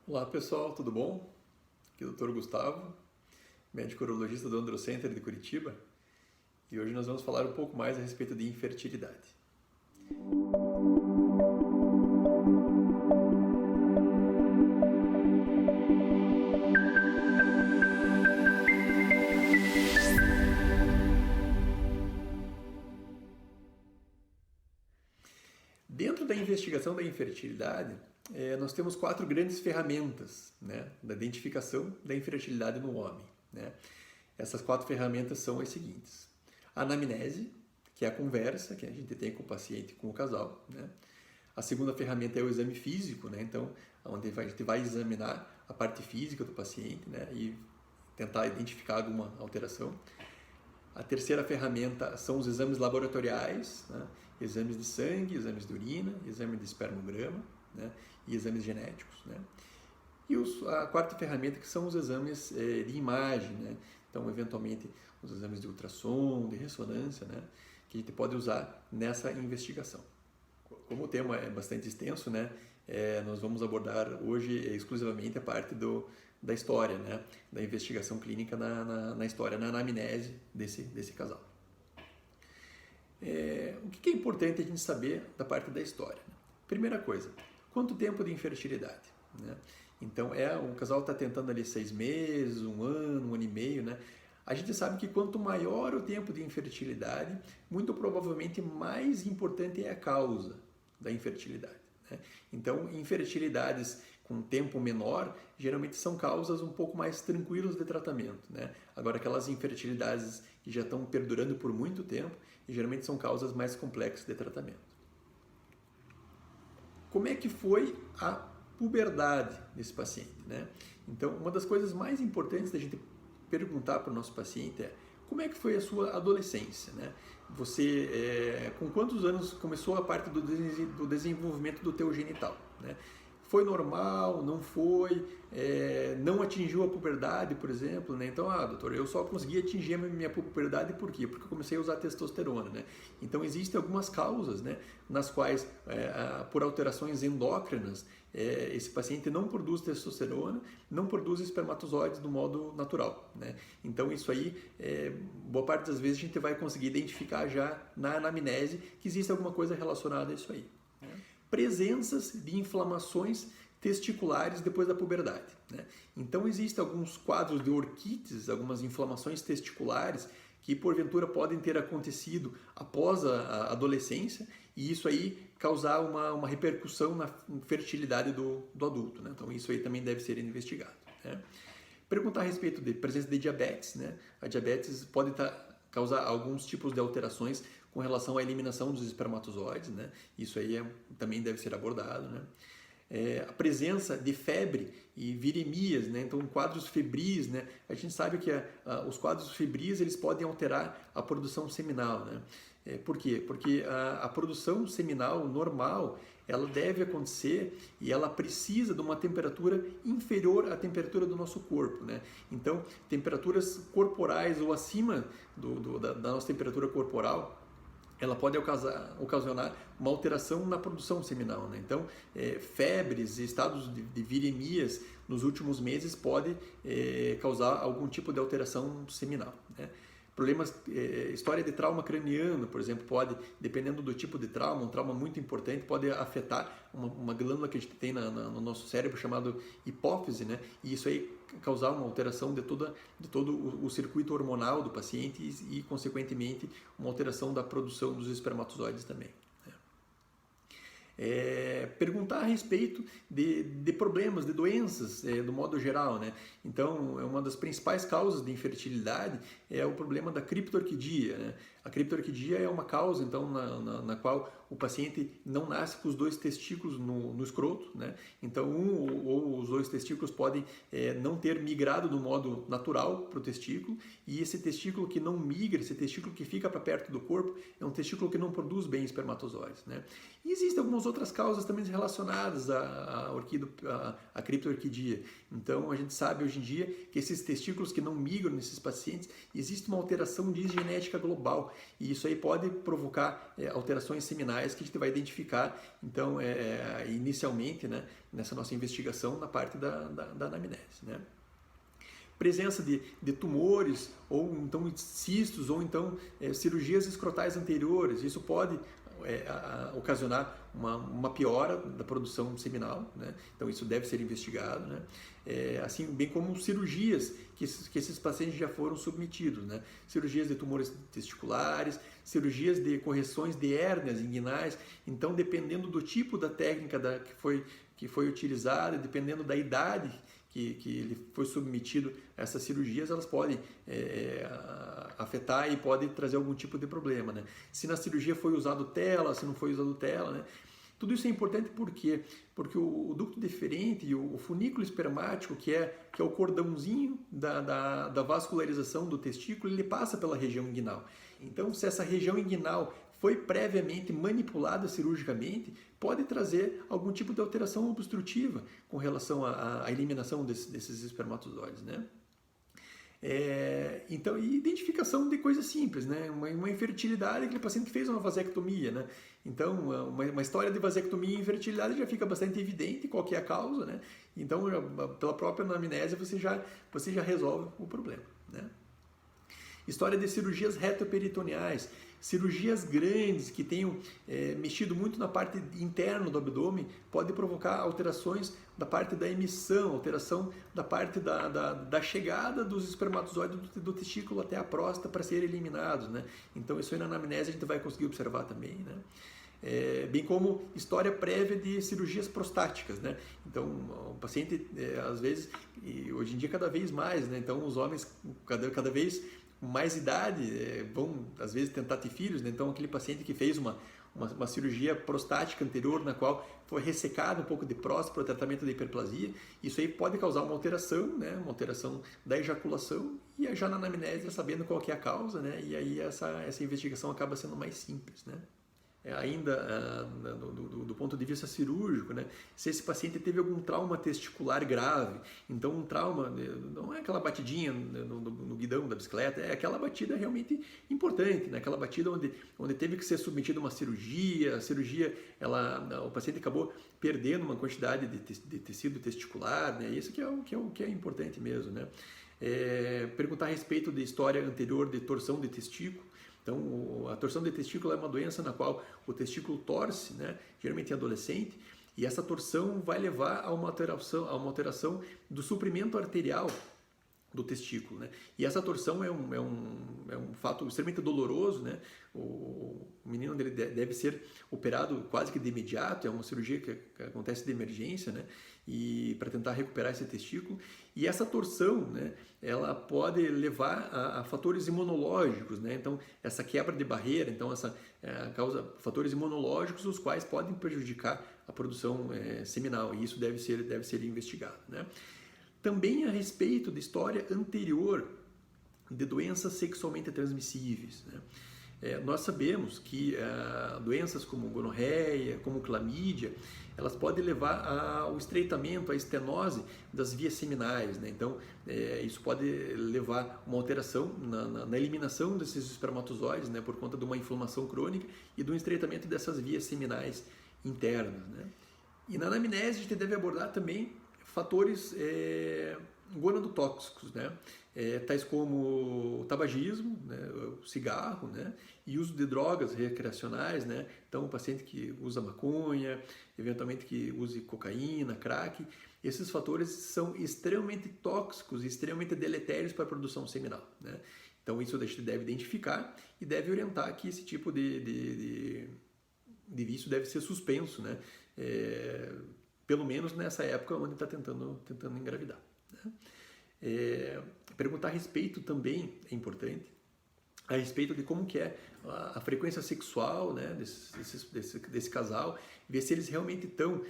Olá pessoal, tudo bom? Aqui é o Dr. Gustavo, médico urologista do Androcenter de Curitiba, e hoje nós vamos falar um pouco mais a respeito de infertilidade. Dentro da investigação da infertilidade, nós temos 4 grandes ferramentas, da identificação da infertilidade no homem. Essas 4 ferramentas são as seguintes: a anamnese, que é a conversa que a gente tem com o paciente, com o casal. A segunda ferramenta é o exame físico, então, onde a gente vai examinar a parte física do paciente, e tentar identificar alguma alteração. A terceira ferramenta são os exames laboratoriais, exames de sangue, exames de urina, exame de espermograma, e exames genéticos. E a quarta ferramenta que são os exames de imagem, então eventualmente os exames de ultrassom, de ressonância, que a gente pode usar nessa investigação. Como o tema é bastante extenso, nós vamos abordar hoje exclusivamente a parte da história, da investigação clínica na história, na anamnese desse casal. O que é importante a gente saber da parte da história? Primeira coisa, quanto tempo de infertilidade? Então, o casal está tentando ali 6 meses, 1 ano, 1 ano e meio, A gente sabe que quanto maior o tempo de infertilidade, muito provavelmente mais importante é a causa da infertilidade. Então, infertilidades com tempo menor, geralmente são causas um pouco mais tranquilas de tratamento. Agora, aquelas infertilidades que já estão perdurando por muito tempo, geralmente são causas mais complexas de tratamento. Como é que foi a puberdade desse paciente? Então, uma das coisas mais importantes da gente perguntar para o nosso paciente é: como é que foi a sua adolescência? Você, com quantos anos começou a parte do desenvolvimento do teu genital? Foi normal? Não foi? Não atingiu a puberdade, por exemplo? Então, doutor, eu só consegui atingir a minha puberdade por quê? Porque eu comecei a usar testosterona. Então, existem algumas causas, nas quais, por alterações endócrinas, esse paciente não produz testosterona, não produz espermatozoides do modo natural. Então, isso aí, boa parte das vezes a gente vai conseguir identificar já na anamnese que existe alguma coisa relacionada a isso aí. Presenças de inflamações testiculares depois da puberdade. Então, existem alguns quadros de orquites, algumas inflamações testiculares que, porventura, podem ter acontecido após a adolescência e isso aí causar uma repercussão na fertilidade do adulto. Então, isso aí também deve ser investigado. Perguntar a respeito de presença de diabetes. A diabetes pode causar alguns tipos de alterações com relação à eliminação dos espermatozoides, Isso aí também deve ser abordado, A presença de febre e viremias, então quadros febris, A gente sabe que os quadros febris eles podem alterar a produção seminal, Por quê? Porque a produção seminal normal ela deve acontecer e ela precisa de uma temperatura inferior à temperatura do nosso corpo, Então, temperaturas corporais ou acima da nossa temperatura corporal, ela pode ocasionar uma alteração na produção seminal. Então, febres e estados de viremias nos últimos meses podem causar algum tipo de alteração seminal. Problemas, história de trauma craniano, por exemplo, pode, dependendo do tipo de trauma, um trauma muito importante, pode afetar uma glândula que a gente tem no nosso cérebro chamado hipófise, E isso aí causar uma alteração de todo o circuito hormonal do paciente e, consequentemente, uma alteração da produção dos espermatozoides também. Perguntar a respeito de problemas, de doenças, do modo geral. Então, uma das principais causas de infertilidade é o problema da criptorquidia. A criptorquidia é uma causa, então, na qual o paciente não nasce com os 2 testículos no escroto. Então, um ou os 2 testículos podem não ter migrado do modo natural para o testículo, e esse testículo que não migra, esse testículo que fica para perto do corpo, é um testículo que não produz bem espermatozoides. E existem algumas outras causas também relacionadas à criptorquidia. Então, a gente sabe hoje em dia que esses testículos que não migram nesses pacientes, existe uma alteração de genética global, e isso aí pode provocar alterações seminais sinais que a gente vai identificar, então, inicialmente, né, nessa nossa investigação na parte da anamnese, né? Presença de tumores, ou então cistos, ou então cirurgias escrotais anteriores. Isso pode ocasionar uma piora da produção seminal, né? Então isso deve ser investigado, né? Assim bem como cirurgias que esses pacientes já foram submetidos, né? Cirurgias de tumores testiculares, cirurgias de correções de hérnias inguinais. Então, dependendo do tipo da técnica que foi utilizada, dependendo da idade que ele foi submetido a essas cirurgias, elas podem afetar e podem trazer algum tipo de problema, né? Se na cirurgia foi usado tela, se não foi usado tela, né? Tudo isso é importante porque o ducto deferente e o funículo espermático, que é o cordãozinho da vascularização do testículo, ele passa pela região inguinal. Então, se essa região inguinal foi previamente manipulada cirurgicamente, pode trazer algum tipo de alteração obstrutiva com relação à eliminação desses espermatozoides, né? Então, e identificação de coisas simples, né? Uma infertilidade, aquele paciente que fez uma vasectomia, né? Então, uma história de vasectomia e infertilidade já fica bastante evidente qual que é a causa, né? Então, pela própria anamnese, você já resolve o problema, né? História de cirurgias retoperitoneais, cirurgias grandes que tenham mexido muito na parte interna do abdômen, pode provocar alterações da parte da emissão, alteração da parte da chegada dos espermatozoides do testículo até a próstata para serem eliminados, né? Então isso aí na anamnese a gente vai conseguir observar também, né? Bem como história prévia de cirurgias prostáticas, né? Então o paciente às vezes, e hoje em dia cada vez mais, né? Então os homens cada vez com mais idade vão às vezes tentar ter filhos, né? Então aquele paciente que fez uma cirurgia prostática anterior na qual foi ressecado um pouco de próstata para o tratamento da hiperplasia, isso aí pode causar uma alteração, né? Uma alteração da ejaculação, e já na anamnese sabendo qual que é a causa, né? E aí essa investigação acaba sendo mais simples, né? Ainda do ponto de vista cirúrgico, né? Se esse paciente teve algum trauma testicular grave, então um trauma não é aquela batidinha no guidão da bicicleta, é aquela batida realmente importante, né? Aquela batida onde teve que ser submetida a uma cirurgia, o paciente acabou perdendo uma quantidade de tecido testicular, né? Isso que é importante mesmo, né? Perguntar a respeito de história anterior de torção de testículo. Então, a torção de testículo é uma doença na qual o testículo torce, né? Geralmente em adolescente, e essa torção vai levar a uma alteração do suprimento arterial do testículo, né? E essa torção é um fato extremamente doloroso, né? O menino deve ser operado quase que de imediato, é uma cirurgia que acontece de emergência, né? E para tentar recuperar esse testículo. E essa torção, né, ela pode levar a fatores imunológicos, né? Então, essa quebra de barreira, então essa causa fatores imunológicos, os quais podem prejudicar a produção seminal, e isso deve ser investigado, né? Também a respeito de história anterior de doenças sexualmente transmissíveis, né? Nós sabemos que doenças como gonorreia, como clamídia, elas podem levar ao estreitamento, à estenose das vias seminais, né? Então, isso pode levar a uma alteração na eliminação desses espermatozoides, né? Por conta de uma inflamação crônica e do estreitamento dessas vias seminais internas, né? E na anamnese a gente deve abordar também fatores gonadotóxicos, né? Tais como o tabagismo, né? O cigarro, né? E uso de drogas recreacionais, né? Então, o paciente que usa maconha, eventualmente que use cocaína, crack, esses fatores são extremamente tóxicos e extremamente deletérios para a produção seminal, né? Então, isso a gente deve identificar e deve orientar que esse tipo de vício deve ser suspenso, né? Pelo menos nessa época onde está tentando engravidar, né? Perguntar a respeito também é importante, a respeito de como que é a frequência sexual, né, desse casal, ver se eles realmente estão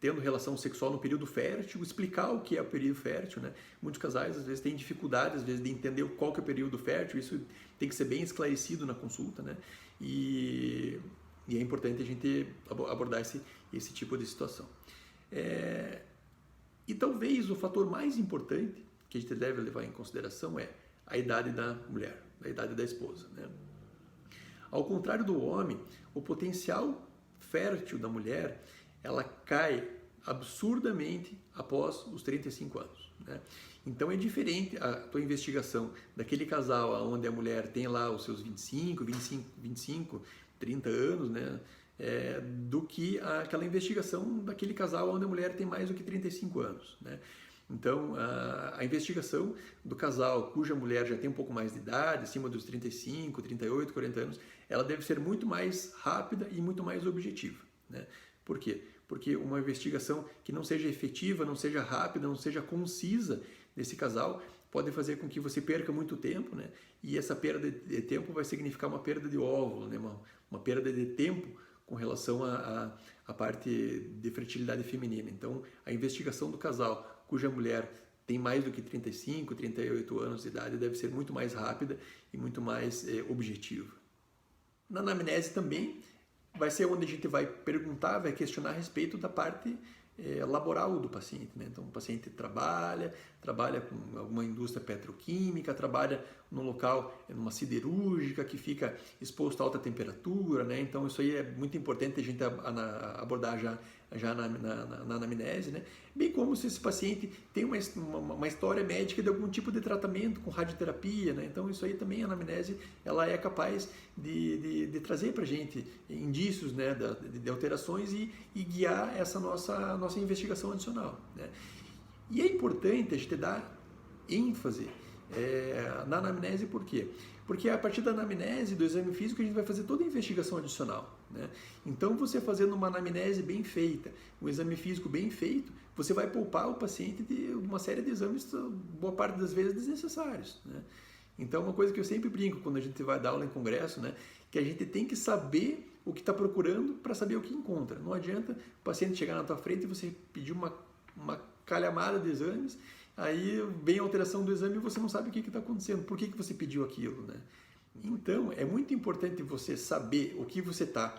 tendo relação sexual no período fértil, explicar o que é o período fértil, né? Muitos casais às vezes têm dificuldade de entender qual que é o período fértil, isso tem que ser bem esclarecido na consulta, né? E é importante a gente abordar esse tipo de situação. E talvez o fator mais importante que a gente deve levar em consideração é a idade da mulher, a idade da esposa, né? Ao contrário do homem, o potencial fértil da mulher, ela cai absurdamente após os 35 anos, né? Então é diferente a tua investigação daquele casal onde a mulher tem lá os seus 25, 30 anos, né? Do que aquela investigação daquele casal onde a mulher tem mais do que 35 anos, né? Então, a investigação do casal cuja mulher já tem um pouco mais de idade, acima dos 35, 38, 40 anos, ela deve ser muito mais rápida e muito mais objetiva, né? Por quê? Porque uma investigação que não seja efetiva, não seja rápida, não seja concisa desse casal, pode fazer com que você perca muito tempo, né? E essa perda de tempo vai significar uma perda de óvulo, né? Uma perda de tempo com relação à parte de fertilidade feminina. Então, a investigação do casal cuja mulher tem mais do que 35, 38 anos de idade deve ser muito mais rápida e muito mais objetiva. Na anamnese também vai ser onde a gente vai perguntar, vai questionar a respeito da parte laboral do paciente, né? Então, o paciente trabalha com alguma indústria petroquímica, trabalha num local, numa siderúrgica, que fica exposto a alta temperatura, né? Então, isso aí é muito importante a gente abordar já na anamnese, né? Bem como se esse paciente tem uma história médica de algum tipo de tratamento com radioterapia, né? Então, isso aí também, a anamnese, ela é capaz de trazer para a gente indícios, né, de alterações e guiar essa nossa investigação adicional, né? E é importante a gente dar ênfase na anamnese, por quê? Porque a partir da anamnese, do exame físico, a gente vai fazer toda a investigação adicional, né? Então, você fazendo uma anamnese bem feita, um exame físico bem feito, você vai poupar o paciente de uma série de exames, boa parte das vezes, desnecessários, né? Então, uma coisa que eu sempre brinco quando a gente vai dar aula em congresso, né, que a gente tem que saber o que está procurando para saber o que encontra. Não adianta o paciente chegar na tua frente e você pedir uma calhamada de exames, aí vem a alteração do exame e você não sabe o que está acontecendo, por que você pediu aquilo, né? Então, é muito importante você saber o que você está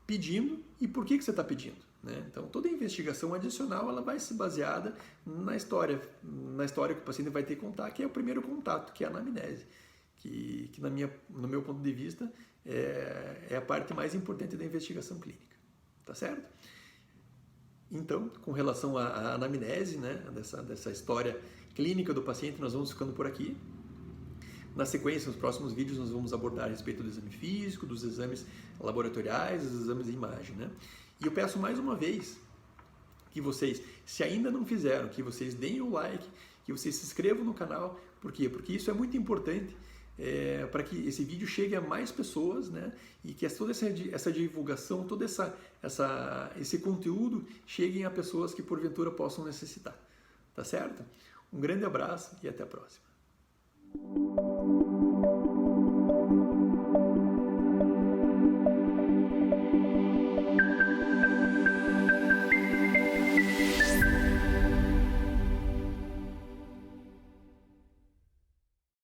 pedindo e por que você está pedindo, né? Então, toda investigação adicional ela vai ser baseada na história que o paciente vai ter que contar, que é o primeiro contato, que é a anamnese, que no meu ponto de vista é a parte mais importante da investigação clínica, tá certo? Então, com relação à anamnese, né, dessa história clínica do paciente, nós vamos ficando por aqui. Na sequência, nos próximos vídeos, nós vamos abordar a respeito do exame físico, dos exames laboratoriais, dos exames de imagem, né? E eu peço mais uma vez que vocês, se ainda não fizeram, que vocês deem o like, que vocês se inscrevam no canal. Por quê? Porque isso é muito importante para que esse vídeo chegue a mais pessoas, né? E que toda essa divulgação, todo esse conteúdo cheguem a pessoas que porventura possam necessitar. Tá certo? Um grande abraço e até a próxima.